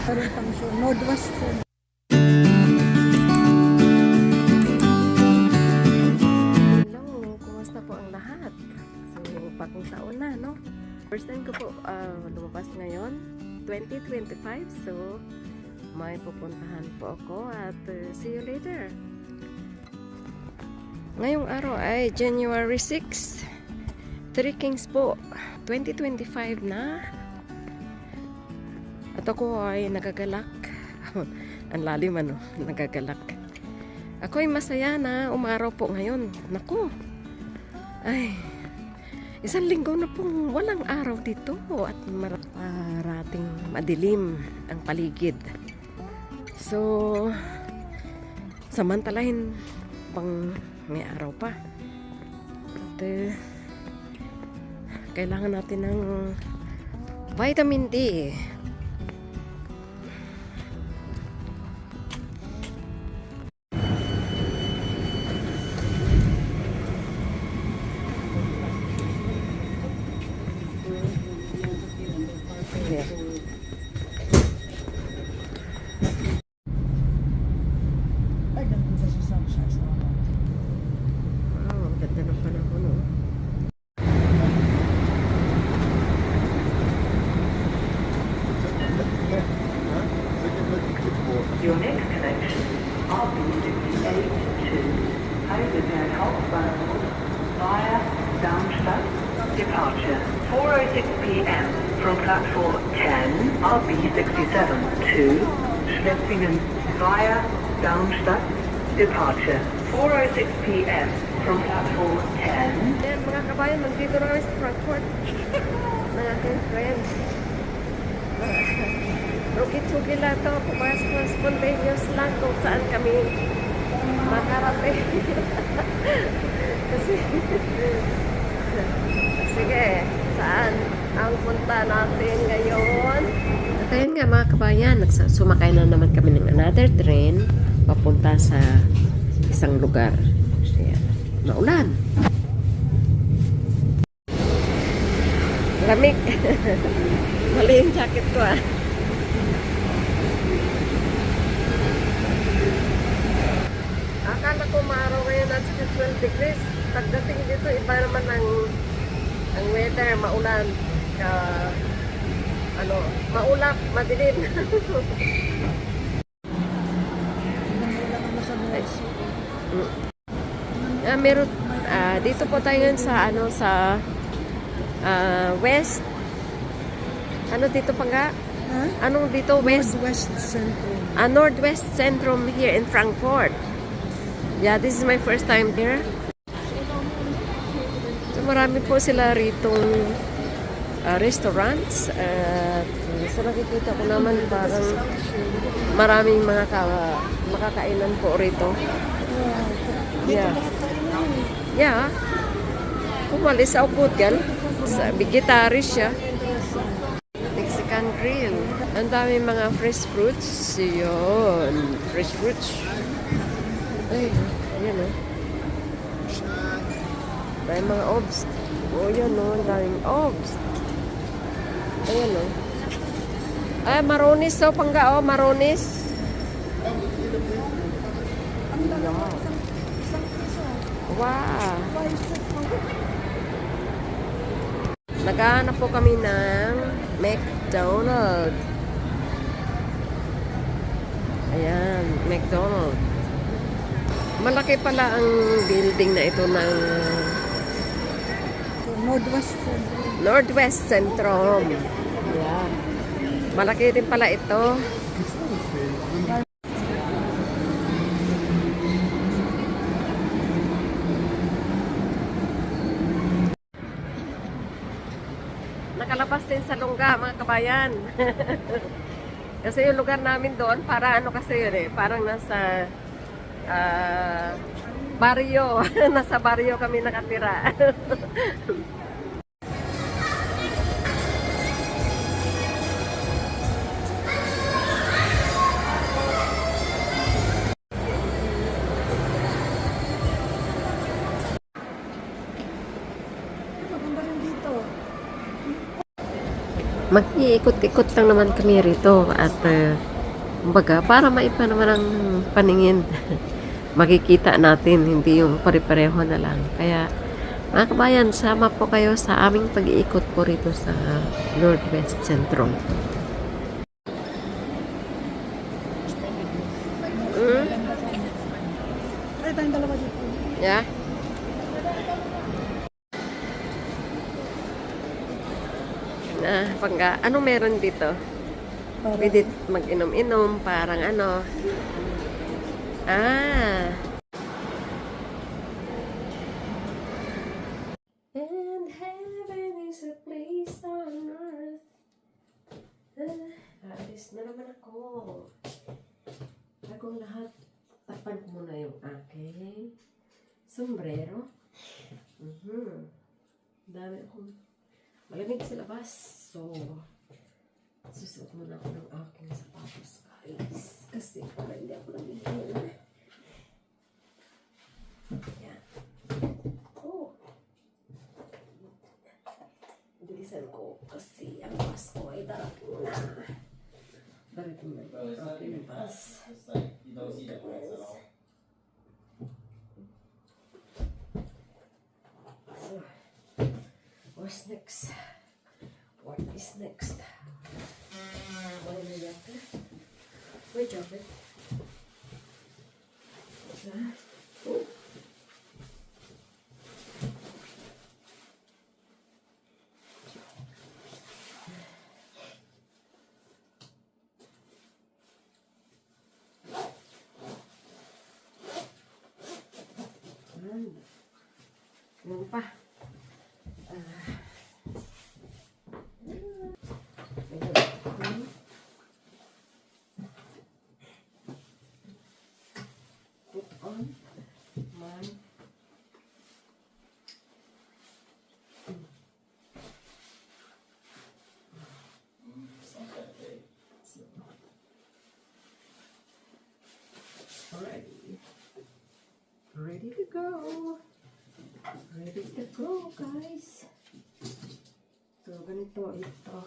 Meron pang show. Northwest. Hello, kumusta po ang lahat? So, bagong taon na, no? First time ko po lumabas ngayon, 2025. So, may pupuntahan po ako at see you later. Ngayong araw ay January 6, 3 Kings po, 2025 na. At ako ay nagagalak. Ang lalim ano, nagagalak. Ako ay masaya na umaraw po ngayon. Naku, ay, isang linggo na pong walang araw dito at marating madilim ang paligid. So, samantalahin pang may araw pa. At kailangan natin ng vitamin D. Yeah. Ay, ganda sa sunshine. Wow, ganda ng panahon, no? Your next connection, RB68 to Heidelberg Hauptbahnhof via Darmstadt. Departure 4:06 p.m. from platform 10, RB67 to Schleppingen via Darmstadt. Departure 4:06 p.m. from platform 10. Yan, mga kabayan, nandito na kami sa Frankfurt ng aking friend. Ruki-tuki lang ito. Pumasok na spontaneous lang kung saan kami makarating. Kasi, sige, saan ang punta natin ngayon? At ayun nga mga kabayan, sumakay na naman kami ng another train papunta sa isang lugar. Ayan, maulan. Lamig. Mali yung jacket ko ah. Akala ko maaraw ngayon at 12 degrees. Pagdating dito, iba naman ang weather, maulan. Maulap, madilim. Meron, dito po tayo ngayon sa west. Ano dito pa nga? Huh? Anong dito? West? Northwest Central. Northwest Centrum here in Frankfurt. Yeah, this is my first time here. So marami po sila ritong restaurants. At so nakikita ko naman parang maraming mga makakainan po rito. Yeah. Yeah. Kumalis sa upot yan. Vegetarian siya. Mexican grill. Ang dami mga fresh fruits. Yun. Fresh fruits. Ay, yan o. May mga obst. O, yan o. Ang daming obst. Ayan o. Ay, maronis o. Pangga o. Maronis. Wow. Naghahanap po kami ng McDonald's. Ayan, McDonald's. Malaki pala ang building na ito ng Northwest Centrum. Ayan. Malaki din pala ito. Nakalabas din sa lungga mga kabayan. Kasi yung lugar namin doon para ano kasi yun eh, parang nasa baryo. Nasa baryo kami nakatira. Mag-iikot-ikot lang naman kami rito at kumbaga, para maipa naman ang paningin. Makikita natin, hindi yung pare-pareho na lang. Kaya, mga kabayan, sama po kayo sa aming pag-iikot po rito sa Northwest Central. Ay, tayong dalawa dito. Yeah? Anong meron dito? Para, Pwede mag-inom-inom, parang ano. Ah. And heaven is a place on earth. Alis na naman ako. Bagong lahat, tapan ko muna yung aking sombrero. Dami akong malamig sa labas. So, susuot muna ako ng aking sapatos, guys. Kasi para hindi ako nabihil. Yan. Oh. Bilisan ko kasi ang bus ko ay darating na. Darating na yung aking bus. So, what's next? What is next? Wala na yata. Wait, jacket. Oh. Yan pa. Put on my ready to go. Ready to go, guys. So, ganito ito.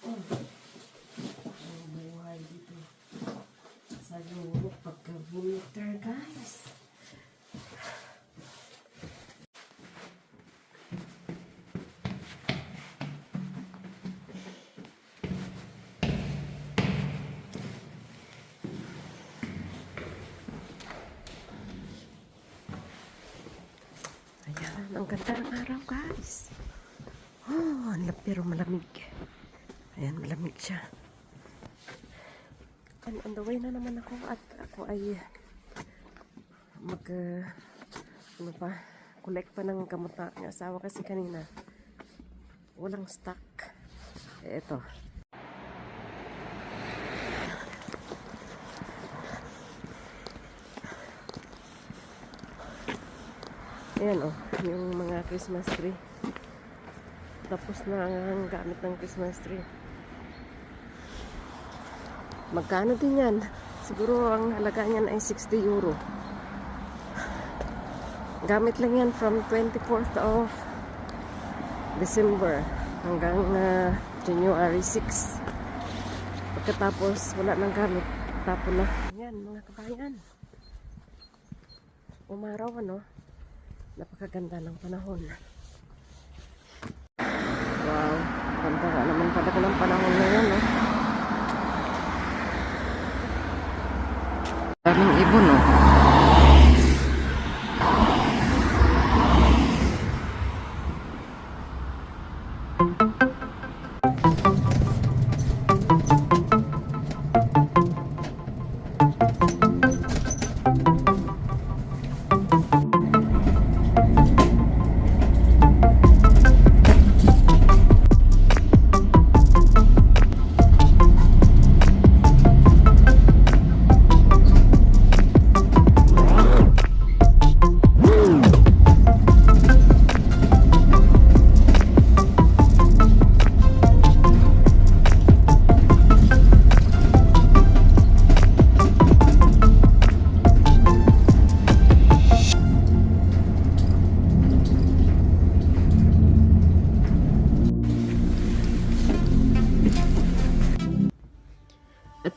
Oh. Ang buhay dito. Sa Europe pagka-winter, guys. Ayan, ang ganda ng araw, guys. Oh, pero malamig. Ayan, malamig siya. And on the way na naman ako at ako ay ano pa, collect pa ng gamot ng asawa kasi kanina walang stock. Ito. Ayan oh, yung mga Christmas tree. Tapos na ang gamit ng Christmas tree. Magkano din yan? Siguro ang halaga niyan ay 60 euro. Gamit lang yan from 24th of December hanggang January 6. Pagkatapos wala nang gamit, tapon na. Yan mga kabayan. Umaraw ano? Napakaganda ng panahon. Wow, ganda nga naman pala ko ng panahon ngayon, no? Daming ibon, no?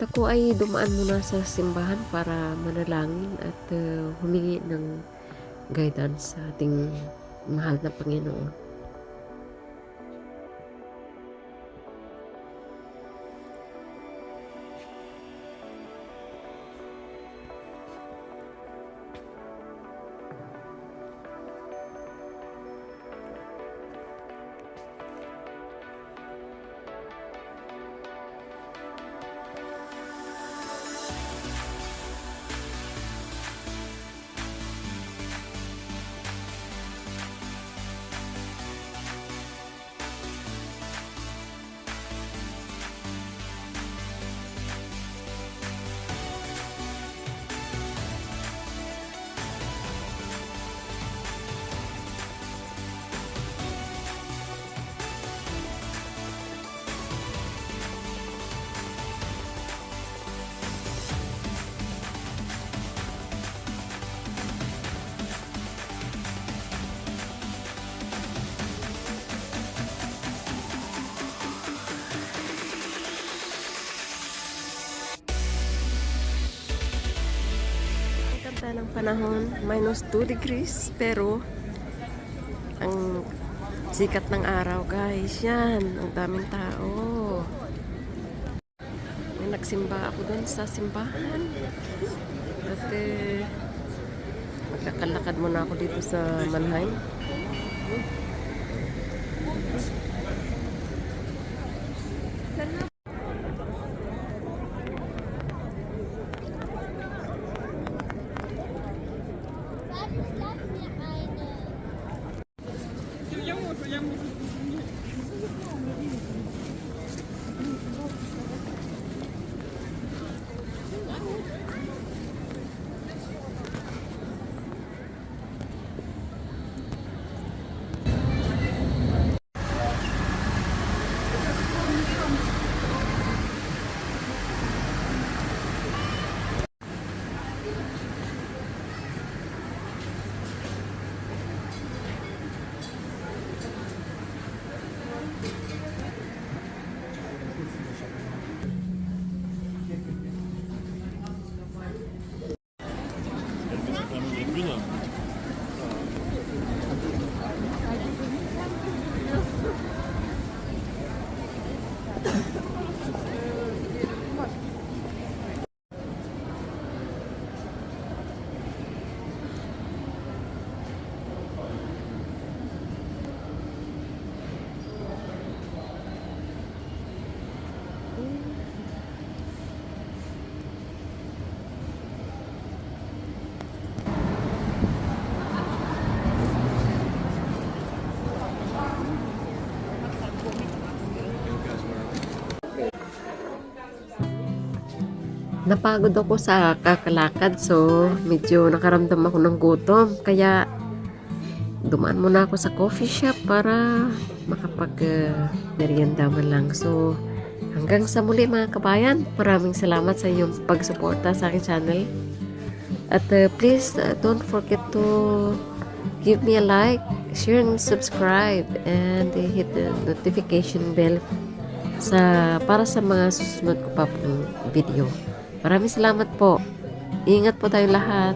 At ako ay dumaan muna sa simbahan para manalangin at humingi ng guidance sa ating mahal na Panginoon. Ganda ng panahon, minus 2 degrees, pero ang sikat ng araw, guys, yan, ang daming tao. May nagsimba ako dun sa simbahan. At maglakalakad muna ako dito sa Mannheim. Napagod ako sa kakalakad, so medyo nakaramdam ako ng gutom. Kaya dumaan muna ako sa coffee shop para makapag-merienda man lang. So hanggang sa muli mga kabayan, maraming salamat sa iyong pagsuporta sa aking channel. At please don't forget to give me a like, share and subscribe, and hit the notification bell para sa mga susunod ko pa pong video. Maraming salamat po. Ingat po tayo lahat.